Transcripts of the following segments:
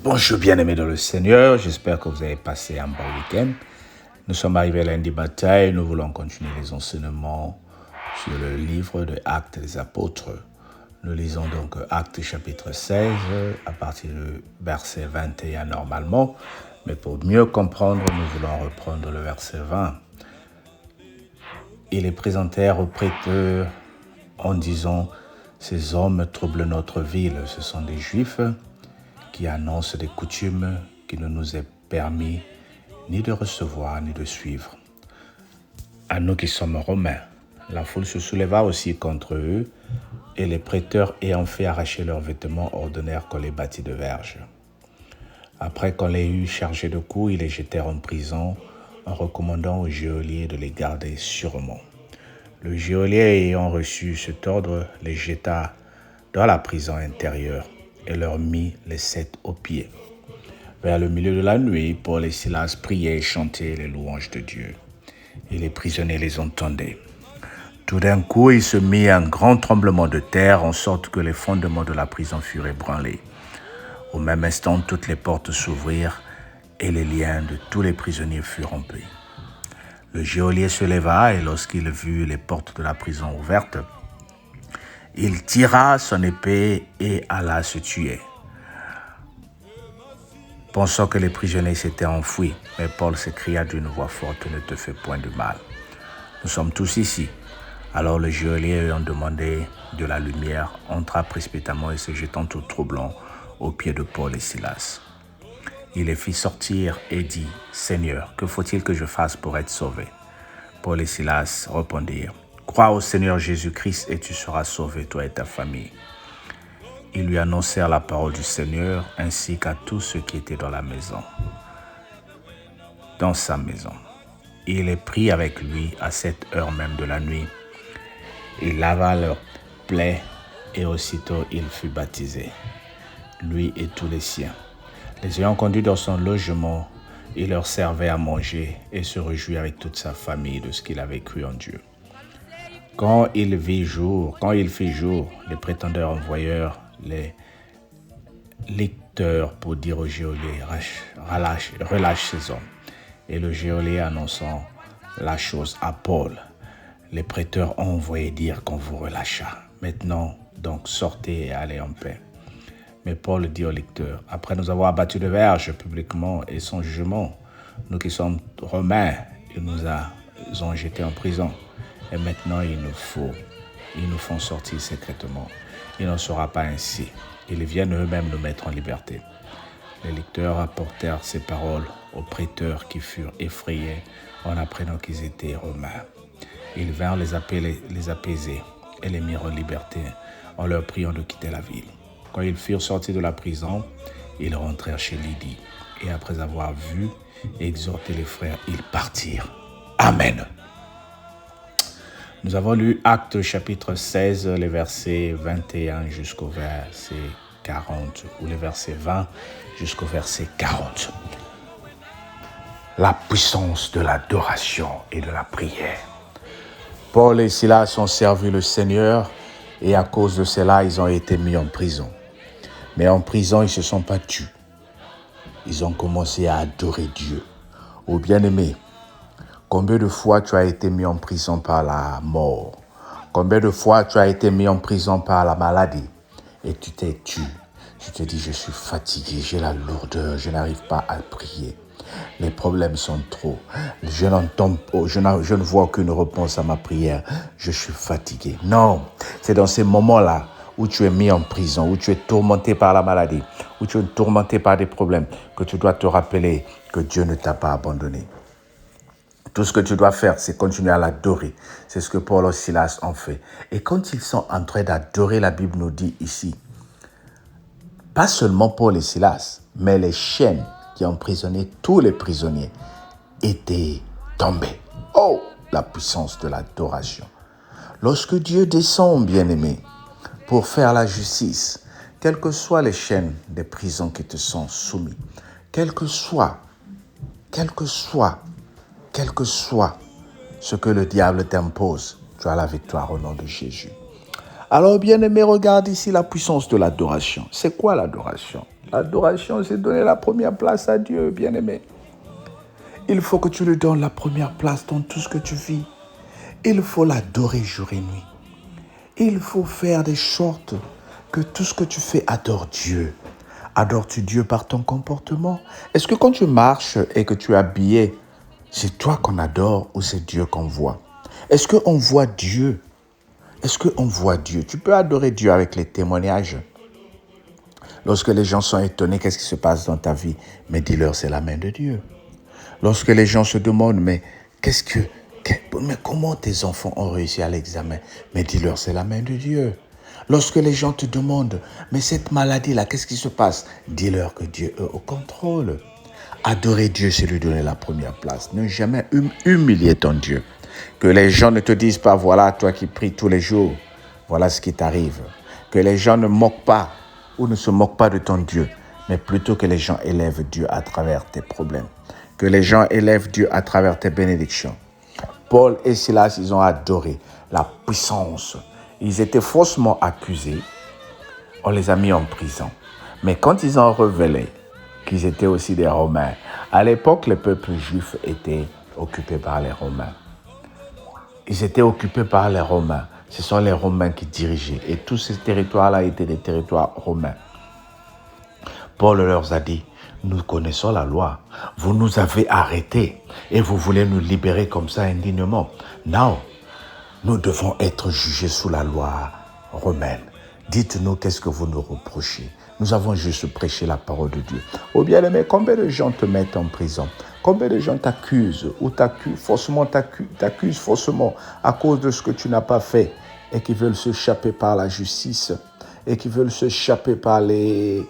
Bonjour bien-aimés dans le Seigneur, j'espère que vous avez passé un bon week-end. Nous sommes arrivés lundi matin et nous voulons continuer les enseignements sur le livre de Actes des Apôtres. Nous lisons donc Actes chapitre 16 à partir du verset 21 normalement, mais pour mieux comprendre, nous voulons reprendre le verset 20. Ils les présentèrent aux prêteurs en disant « Ces hommes troublent notre ville, ce sont des Juifs qui annoncent des coutumes qui ne nous est permis ni de recevoir ni de suivre. À nous qui sommes romains, la foule se souleva aussi contre eux, et les prêteurs ayant fait arracher leurs vêtements ordonnèrent qu'on les bâtît de verges. Après qu'on les eut chargés de coups, ils les jetèrent en prison, en recommandant au geôlier de les garder sûrement. Le geôlier ayant reçu cet ordre, les jeta dans la prison intérieure et leur mit les 7 aux pieds. Vers le milieu de la nuit, Paul et Silas priaient et chantaient les louanges de Dieu. Et les prisonniers les entendaient. Tout d'un coup, il se mit un grand tremblement de terre, en sorte que les fondements de la prison furent ébranlés. Au même instant, toutes les portes s'ouvrirent et les liens de tous les prisonniers furent rompus. Le geôlier se leva et lorsqu'il vit les portes de la prison ouvertes, il tira son épée et alla se tuer, pensant que les prisonniers s'étaient enfuis. Mais Paul s'écria d'une voix forte « Ne te fais point de mal. Nous sommes tous ici. » Alors le geôlier ayant demandé de la lumière entra précipitamment et se jetant tout troublant aux pieds de Paul et Silas. Il les fit sortir et dit « Seigneur, que faut-il que je fasse pour être sauvé ?» Paul et Silas répondirent « Crois au Seigneur Jésus-Christ et tu seras sauvé, toi et ta famille. » Ils lui annoncèrent la parole du Seigneur ainsi qu'à tous ceux qui étaient dans sa maison. Il les prit avec lui à cette heure même de la nuit. Il lava leurs plaies et aussitôt il fut baptisé, lui et tous les siens. Les ayant conduits dans son logement, il leur servait à manger et se réjouit avec toute sa famille de ce qu'il avait cru en Dieu. Quand il fit jour, les prétendeurs envoyèrent les lecteurs pour dire au geôlier « Relâche ces hommes ». Et le geôlier annonçant la chose à Paul, les prêteurs ont envoyé dire qu'on vous relâcha. Maintenant, donc, sortez et allez en paix. Mais Paul dit au lecteur, après nous avoir abattus de verges publiquement et sans jugement, nous qui sommes romains, ils nous ont jetés en prison. Et maintenant, ils nous font sortir secrètement. Il n'en sera pas ainsi. Ils viennent eux-mêmes nous mettre en liberté. Les lecteurs apportèrent ces paroles aux prêteurs qui furent effrayés en apprenant qu'ils étaient romains. Ils vinrent les apaiser et les mirent en liberté en leur priant de quitter la ville. Quand ils furent sortis de la prison, ils rentrèrent chez Lydie. Et après avoir vu et exhorté les frères, ils partirent. Amen. Nous avons lu Actes chapitre 16, les versets 21 jusqu'au verset 40, ou les versets 20 jusqu'au verset 40. La puissance de l'adoration et de la prière. Paul et Silas ont servi le Seigneur et à cause de cela, ils ont été mis en prison. Mais en prison, ils ne se sont pas tus. Ils ont commencé à adorer Dieu. Oh bien-aimé, combien de fois tu as été mis en prison par la mort? Combien de fois tu as été mis en prison par la maladie et tu t'es tué? Tu te dis, je suis fatigué, j'ai la lourdeur, je n'arrive pas à prier. Les problèmes sont trop. Je ne vois aucune réponse à ma prière. Je suis fatigué. Non, c'est dans ces moments-là où tu es mis en prison, où tu es tourmenté par la maladie, où tu es tourmenté par des problèmes, que tu dois te rappeler que Dieu ne t'a pas abandonné. Tout ce que tu dois faire, c'est continuer à l'adorer. C'est ce que Paul et Silas ont fait. Et quand ils sont en train d'adorer, la Bible nous dit ici, pas seulement Paul et Silas, mais les chaînes qui emprisonnaient tous les prisonniers étaient tombées. Oh, la puissance de l'adoration. Lorsque Dieu descend, bien-aimé, pour faire la justice, quelles que soient les chaînes des prisons qui te sont soumises, quel que soit ce que le diable t'impose, tu as la victoire au nom de Jésus. Alors, bien-aimé, regarde ici la puissance de l'adoration. C'est quoi l'adoration? L'adoration, c'est donner la première place à Dieu, bien-aimé. Il faut que tu lui donnes la première place dans tout ce que tu vis. Il faut l'adorer jour et nuit. Il faut faire des sortes que tout ce que tu fais adore Dieu. Adores-tu Dieu par ton comportement? Est-ce que quand tu marches et que tu es habillé, c'est toi qu'on adore ou c'est Dieu qu'on voit? Est-ce qu'on voit Dieu? Est-ce qu'on voit Dieu? Tu peux adorer Dieu avec les témoignages. Lorsque les gens sont étonnés, qu'est-ce qui se passe dans ta vie? Mais dis-leur, c'est la main de Dieu. Lorsque les gens se demandent, mais comment tes enfants ont réussi à l'examen? Mais dis-leur, c'est la main de Dieu. Lorsque les gens te demandent, mais cette maladie-là, qu'est-ce qui se passe? Dis-leur que Dieu est au contrôle. Adorer Dieu, c'est lui donner la première place. Ne jamais humilier ton Dieu. Que les gens ne te disent pas, voilà, toi qui pries tous les jours, voilà ce qui t'arrive. Que les gens ne moquent pas ou ne se moquent pas de ton Dieu, mais plutôt que les gens élèvent Dieu à travers tes problèmes. Que les gens élèvent Dieu à travers tes bénédictions. Paul et Silas, ils ont adoré la puissance. Ils étaient faussement accusés. On les a mis en prison. Mais quand ils ont révélé qu'ils étaient aussi des Romains, à l'époque, le peuple juif était occupé par les Romains. Ils étaient occupés par les Romains. Ce sont les Romains qui dirigeaient. Et tous ces territoires-là étaient des territoires romains. Paul leur a dit, nous connaissons la loi. Vous nous avez arrêtés et vous voulez nous libérer comme ça indignement. Non, nous devons être jugés sous la loi romaine. Dites-nous qu'est-ce que vous nous reprochez. Nous avons juste prêché la parole de Dieu. Oh bien-aimé, combien de gens te mettent en prison? Combien de gens t'accusent ou t'accusent faussement à cause de ce que tu n'as pas fait et qui veulent s'échapper par la justice et qui veulent s'échapper par les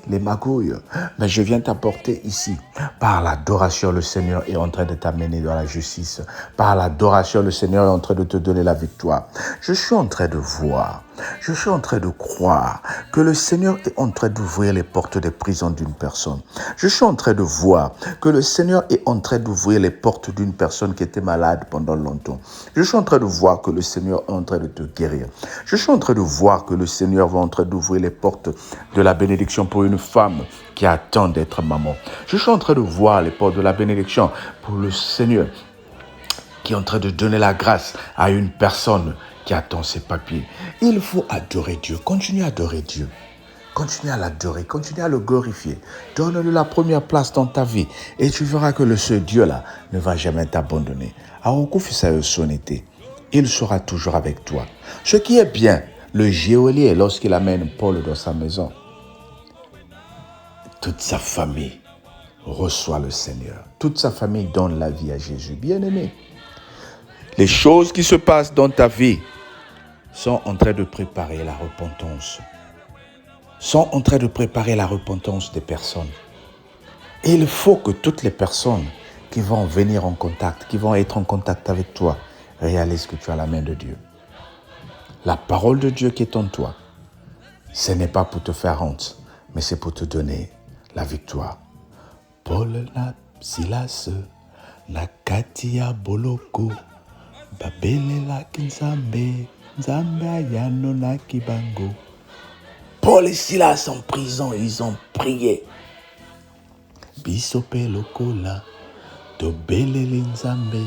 magouilles. Mais je viens t'apporter ici. Par l'adoration, le Seigneur est en train de t'amener dans la justice. Par l'adoration, le Seigneur est en train de te donner la victoire. Je suis en train de voir, je suis en train de croire que le Seigneur est en train d'ouvrir les portes des prisons d'une personne. Je suis en train de voir que le Seigneur est en train d'ouvrir les portes d'une personne qui était malade pendant longtemps. Je suis en train de voir que le Seigneur est en train de te guérir. Je suis en train de voir que le Seigneur va en train d'ouvrir les portes de la bénédiction pour une femme qui attend d'être maman. Je suis en train de voir les portes de la bénédiction pour le Seigneur qui est en train de donner la grâce à une personne qui attend ses papiers. Il faut adorer Dieu. Continue à adorer Dieu. Continue à l'adorer, continue à le glorifier. Donne-lui la première place dans ta vie et tu verras que ce Dieu-là ne va jamais t'abandonner. Il sera toujours avec toi. Ce qui est bien, le geôlier, lorsqu'il amène Paul dans sa maison, toute sa famille reçoit le Seigneur. Toute sa famille donne la vie à Jésus. Bien-aimé, les choses qui se passent dans ta vie sont en train de préparer la repentance. Sont en train de préparer la repentance des personnes. Et il faut que toutes les personnes qui vont venir en contact, qui vont être en contact avec toi, réalisent que tu as la main de Dieu. La parole de Dieu qui est en toi, ce n'est pas pour te faire honte, mais c'est pour te donner la victoire. Paul na Silas na katia boloko babele la kinzambe nzambe ayano na kibango. Paul et Silas en prison, ils ont prié. Bisope lokola tobele nzambe.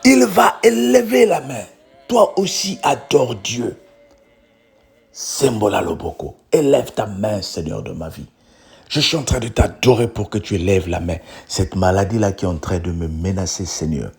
Il va élever la main. Toi aussi adore Dieu. Sembola loboko. Élève ta main, Seigneur de ma vie. Je suis en train de t'adorer pour que tu élèves la main. Cette maladie-là qui est en train de me menacer, Seigneur.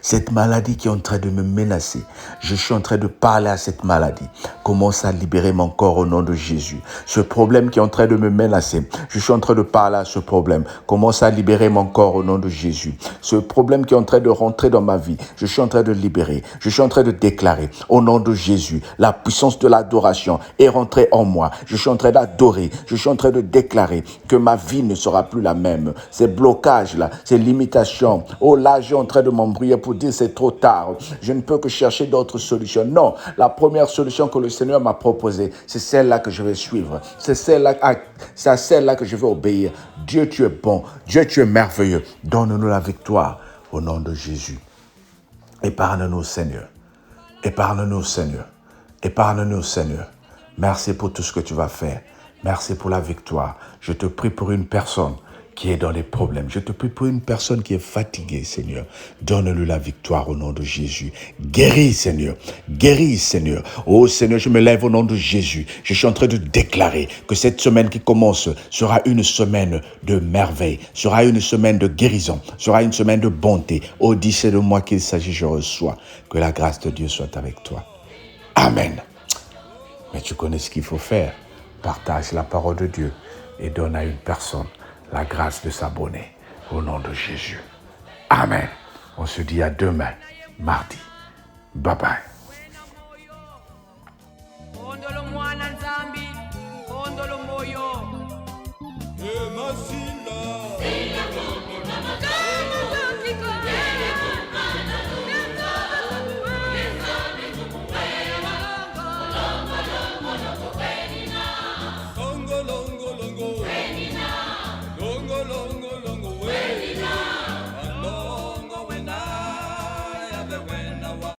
Cette maladie qui est en train de me menacer, je suis en train de parler à cette maladie. Commence à libérer mon corps au nom de Jésus. Ce problème qui est en train de me menacer, je suis en train de parler à ce problème. Commence à libérer mon corps au nom de Jésus. Ce problème qui est en train de rentrer dans ma vie, je suis en train de libérer. Je suis en train de déclarer au nom de Jésus, la puissance de l'adoration est rentrée en moi. Je suis en train d'adorer. Je suis en train de déclarer que ma vie ne sera plus la même. Ces blocages-là, ces limitations. Oh là, j'ai en train de m'embrouiller pour dire c'est trop tard. Je ne peux que chercher d'autres solutions. Non, la première solution que le Seigneur m'a proposée, c'est celle-là que je vais suivre. C'est à celle-là que je vais obéir. Dieu, tu es bon. Dieu, tu es merveilleux. Donne-nous la victoire au nom de Jésus. Épargne-nous, Seigneur. Épargne-nous, Seigneur. Épargne-nous, Seigneur. Merci pour tout ce que tu vas faire. Merci pour la victoire. Je te prie pour une personne qui est dans les problèmes. Je te prie pour une personne qui est fatiguée, Seigneur. Donne-lui la victoire au nom de Jésus. Guéris, Seigneur. Guéris, Seigneur. Oh, Seigneur, je me lève au nom de Jésus. Je suis en train de déclarer que cette semaine qui commence sera une semaine de merveille, sera une semaine de guérison, sera une semaine de bonté. Oh, dis, c'est de moi qu'il s'agit, je reçois. Que la grâce de Dieu soit avec toi. Amen. Mais tu connais ce qu'il faut faire. Partage la parole de Dieu et donne à une personne la grâce de s'abonner au nom de Jésus. Amen. On se dit à demain, mardi. Bye bye.